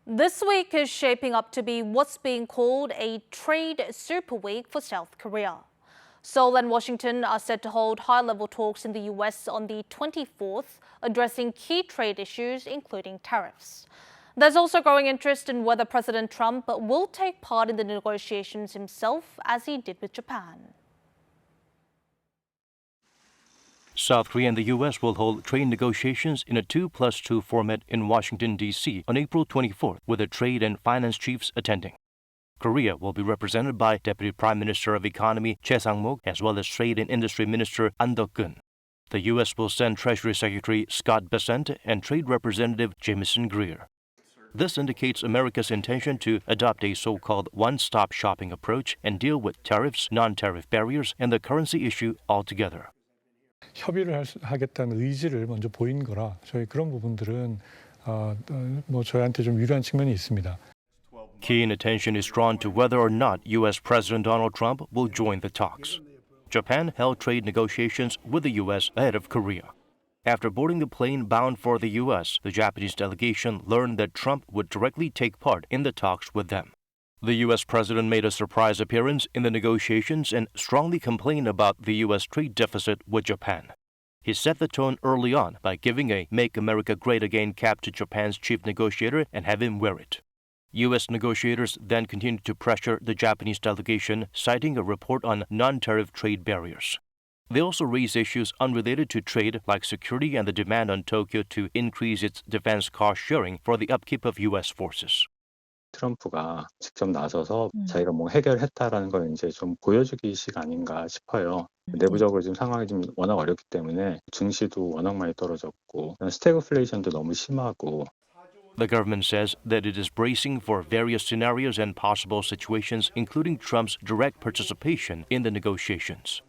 This week is shaping up to be what's being called a trade super week for South Korea. Seoul and Washington are set to hold high-level talks in the U.S. on the 24th, addressing key trade issues, including tariffs. There's also growing interest in whether President Trump will take part in the negotiations himself, as he did with Japan. South Korea and the U.S. will hold trade negotiations in a 2+2 format in Washington, D.C. on April 24th, with the trade and finance chiefs attending. Korea will be represented by Deputy Prime Minister of Economy Choi Sang-mok as well as Trade and Industry Minister An Deok-keun. The U.S. will send Treasury Secretary Scott Bessent and Trade Representative Jamison Greer. This indicates America's intention to adopt a so-called one-stop shopping approach and deal with tariffs, non-tariff barriers, and the currency issue altogether. 협의를 하겠다는 의지를 먼저 보인 거라 저희 그런 부분들은 저희한테 좀 유리한 측면이 있습니다. Keen attention is drawn to whether or not U.S. President Donald Trump will join the talks. Japan held trade negotiations with the U.S. ahead of Korea. After boarding the plane bound for the U.S., the Japanese delegation learned that Trump would directly take part in the talks with them. The U.S. president made a surprise appearance in the negotiations and strongly complained about the U.S. trade deficit with Japan. He set the tone early on by giving a Make America Great Again cap to Japan's chief negotiator and have him wear it. U.S. negotiators then continued to pressure the Japanese delegation, citing a report on non-tariff trade barriers. They also raised issues unrelated to trade, like security and the demand on Tokyo to increase its defense cost sharing for the upkeep of U.S. forces. 트럼프가 직접 나서서 자기가 뭐 해결했다라는 걸 이제 좀 보여주기식 아닌가 싶어요. 내부적으로 지금 상황이 좀 워낙 어렵기 때문에 증시도 워낙 많이 떨어졌고 스태그플레이션도 너무 심하고. The government says that it is bracing for various scenarios and possible situations, including Trump's direct participation in the negotiations.